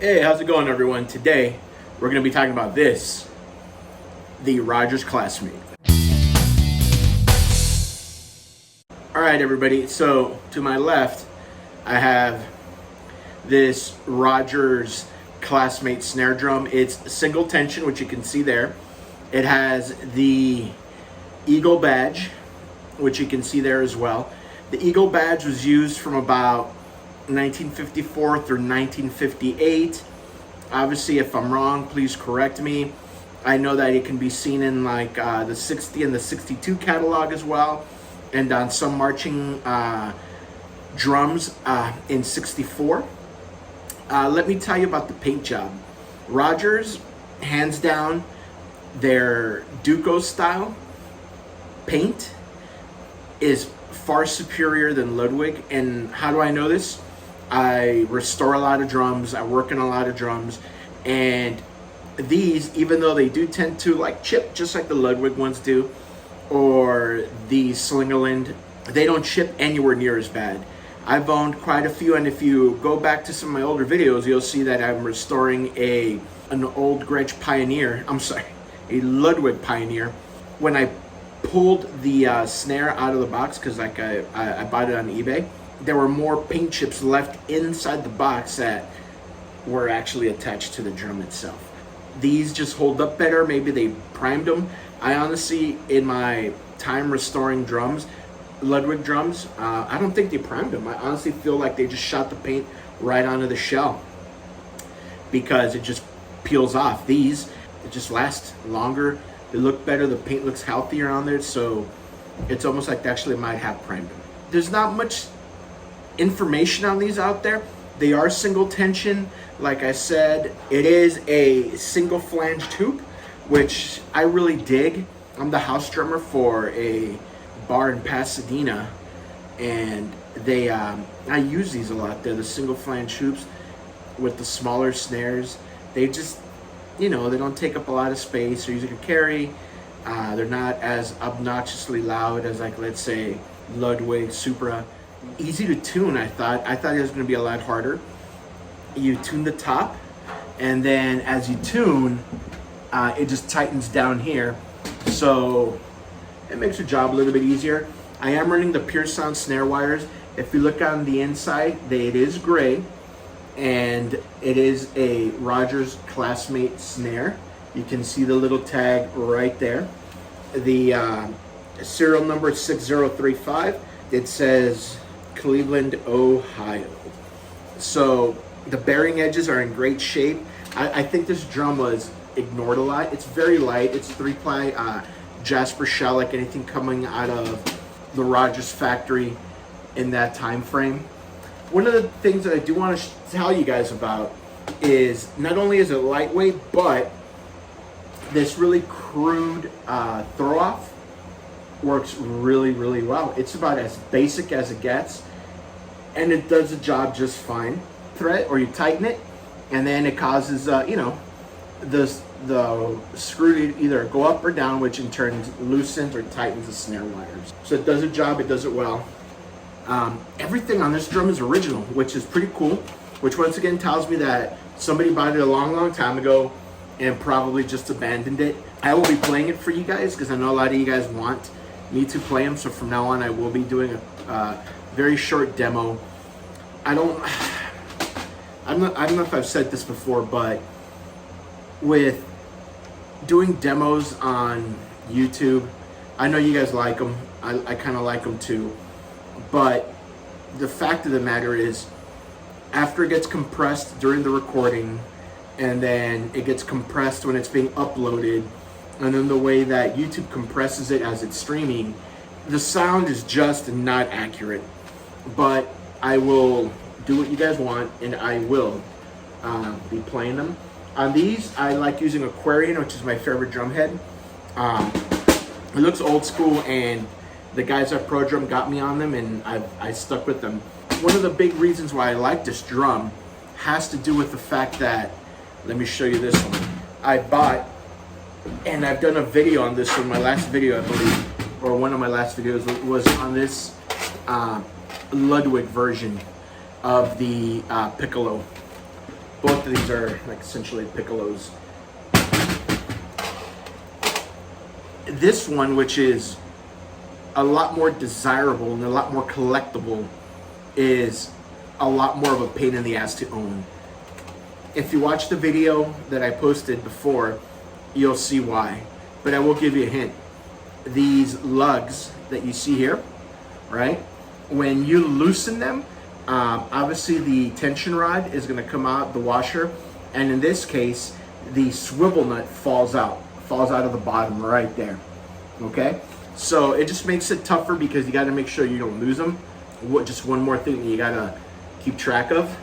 Hey, how's it going, everyone? Today, we're going to be talking about this, the Rogers Classmate. All right, everybody. So, to my left, I have this Rogers Classmate snare drum. It's single tension, which you can see there. It has the Eagle badge, which you can see there as well. The Eagle badge was used from about 1954 through 1958. Obviously, if I'm wrong, please correct me. I know that it can be seen in like the 60 and the 62 catalog as well, and on some marching drums in 64. Let me tell you about the paint job. Rogers, hands down, their Duco style paint is far superior than Ludwig. And how do I know this? I restore a lot of drums, I work in a lot of drums, and these, even though they do tend to like chip just like the Ludwig ones do, or the Slingerland, they don't chip anywhere near as bad. I've owned quite a few, and if you go back to some of my older videos, you'll see that I'm restoring an old Gretsch Pioneer, a Ludwig Pioneer. When I pulled the snare out of the box, because like I bought it on eBay, there were more paint chips left inside the box that were actually attached to the drum itself. These just hold up better. Maybe they primed them. I honestly, in my time restoring drums, Ludwig drums, I don't think they primed them. I honestly feel like they just shot the paint right onto the shell because it just peels off. These, it just lasts longer. They look better. The paint looks healthier on there, so it's almost like they actually might have primed them. There's not much information on these out there. They are single tension. Like I said, it is a single flange tube, which I really dig. I'm the house drummer for a bar in Pasadena, and they I use these a lot. They're the single flange tubes with the smaller snares. They just, they don't take up a lot of space. They're easy to carry. They're not as obnoxiously loud as, like, let's say Ludwig, Supra. Easy to tune. I thought it was going to be a lot harder. You tune the top, and then as you tune, it just tightens down here, so it makes your job a little bit easier. I am running the Pure Sound snare wires. If you look on the inside, it is gray, and it is a Rogers Classmate snare. You can see the little tag right there. The serial number is 6035. It says Cleveland, Ohio. So the bearing edges are in great shape. I think this drum was ignored a lot. It's very light. It's 3-ply Jasper shell, like anything coming out of the Rogers factory in that time frame. One of the things that I do want to tell you guys about is not only is it lightweight, but this really crude throw off works really, really well. It's about as basic as it gets, and it does the job just fine. Thread, or you tighten it, and then it causes the screw to either go up or down, which in turn loosens or tightens the snare wires. So it does a job, it does it well. Everything on this drum is original, which is pretty cool, which once again tells me that somebody bought it a long time ago and probably just abandoned it. I will be playing it for you guys because I know a lot of you guys want me to play them, so from now on I will be doing a very short demo. I don't know if I've said this before, but with doing demos on YouTube, I know you guys like them. I kind of like them too. But the fact of the matter is, after it gets compressed during the recording, and then it gets compressed when it's being uploaded, and then the way that YouTube compresses it as it's streaming, the sound is just not accurate. But I will do what you guys want, and I will be playing them. On these, I like using Aquarian, which is my favorite drum head. It looks old school, and the guys at Pro Drum got me on them, and I stuck with them. One of the big reasons why I like this drum has to do with the fact that, let me show you this one. I bought, and I've done a video on this one, my last video, I believe, or one of my last videos was on this Ludwig version of the Piccolo. Both of these are like essentially piccolos. This one, which is a lot more desirable and a lot more collectible, is a lot more of a pain in the ass to own. If you watch the video that I posted before, you'll see why. But I will give you a hint. These lugs that you see here, right? When you loosen them, obviously the tension rod is going to come out the washer, and in this case, the swivel nut falls out of the bottom right there. Okay, so it just makes it tougher because you got to make sure you don't lose them. Just one more thing that you got to keep track of.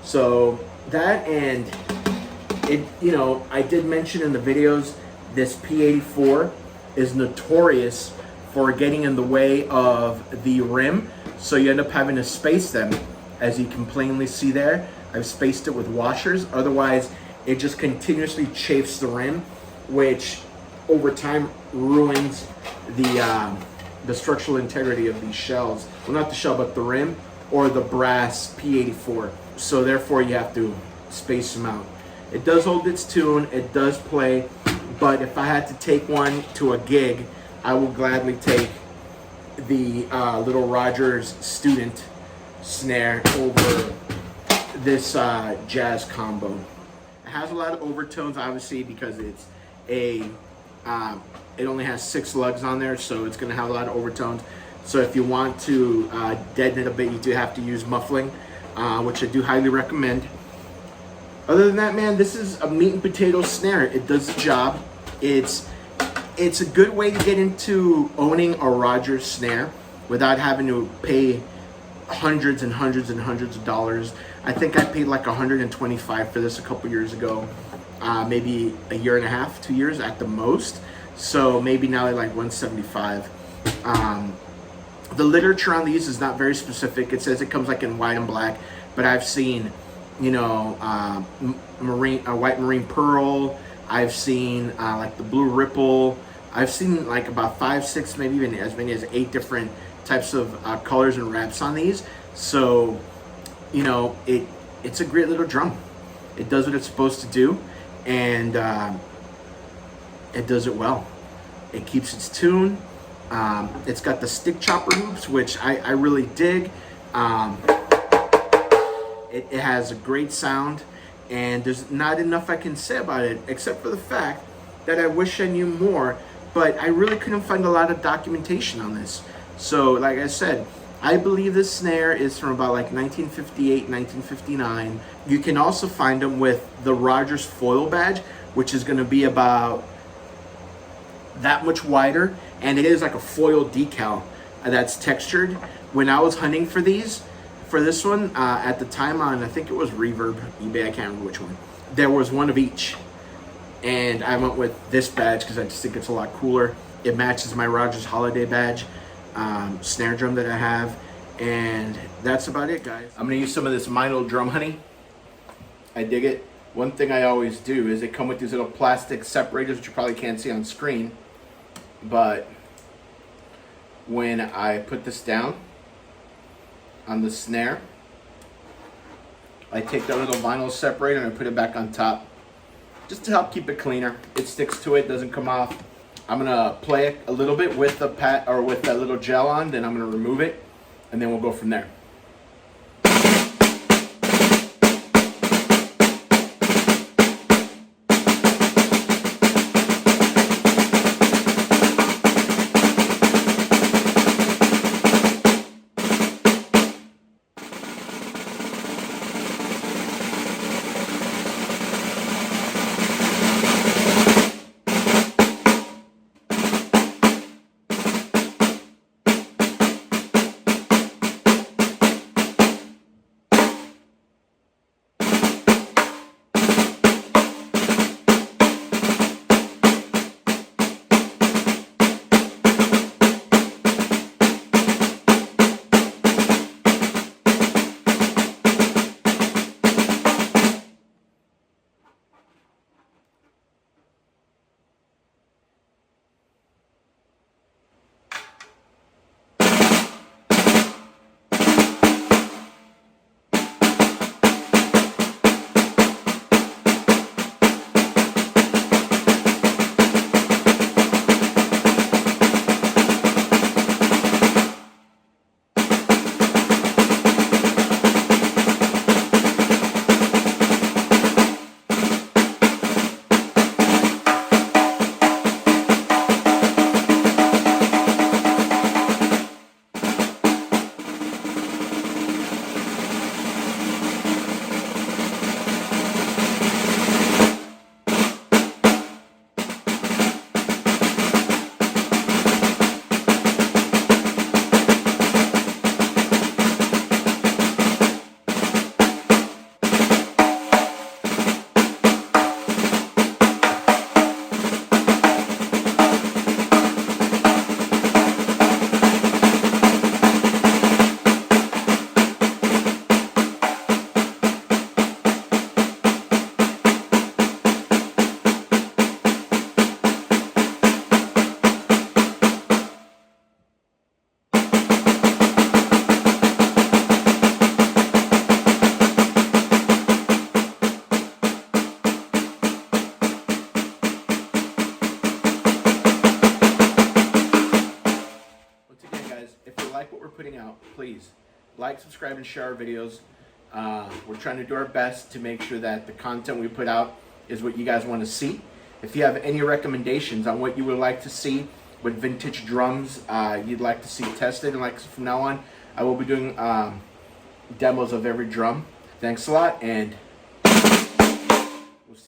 So that, and it, you know, I did mention in the videos, this P84 is notorious for getting in the way of the rim, so you end up having to space them. As you can plainly see there, I've spaced it with washers. Otherwise, it just continuously chafes the rim, which over time ruins the structural integrity of these shells. Well, not the shell, but the rim or the brass P84. So therefore, you have to space them out. It does hold its tune, it does play, but if I had to take one to a gig, I will gladly take the little Rogers student snare over this jazz combo. It has a lot of overtones, obviously, because it's a it only has 6 lugs on there, so it's going to have a lot of overtones. So if you want to deaden it a bit, you do have to use muffling, which I do highly recommend. Other than that, man, this is a meat and potato snare. It does the job. It's a good way to get into owning a Rogers snare without having to pay hundreds and hundreds and hundreds of dollars. I think I paid like $125 for this a couple years ago, maybe a year and a half, 2 years at the most. So maybe now they're like $175. The literature on these is not very specific. It says it comes like in white and black, but I've seen, you know, white marine pearl. I've seen like the blue ripple. I've seen like about 5, 6, maybe even as many as 8 different types of colors and wraps on these. So, you know, it's a great little drum. It does what it's supposed to do, and it does it well. It keeps its tune. It's got the stick chopper hoops, which I really dig. It has a great sound, and there's not enough I can say about it, except for the fact that I wish I knew more, but I really couldn't find a lot of documentation on this. So, like I said, I believe this snare is from about like 1958, 1959. You can also find them with the Rogers foil badge, which is going to be about that much wider, and it is like a foil decal that's textured. When I was hunting for these, for this one, at the time on, I think it was Reverb, eBay, I can't remember which one, there was one of each. And I went with this badge because I just think it's a lot cooler. It matches my Rogers Holiday badge snare drum that I have. And that's about it, guys. I'm gonna use some of this Mino drum honey. I dig it. One thing I always do is they come with these little plastic separators, which you probably can't see on screen. But when I put this down on the snare, I take that little vinyl separator and I put it back on top, just to help keep it cleaner. It sticks to it, doesn't come off. I'm gonna play it a little bit with the with that little gel on, then I'm gonna remove it, and then we'll go from there. guys, if you like what we're putting out, please like, subscribe, and share our videos. We're trying to do our best to make sure that the content we put out is what you guys want to see. If you have any recommendations on what you would like to see with vintage drums you'd like to see tested, and like from now on, I will be doing demos of every drum. Thanks a lot, and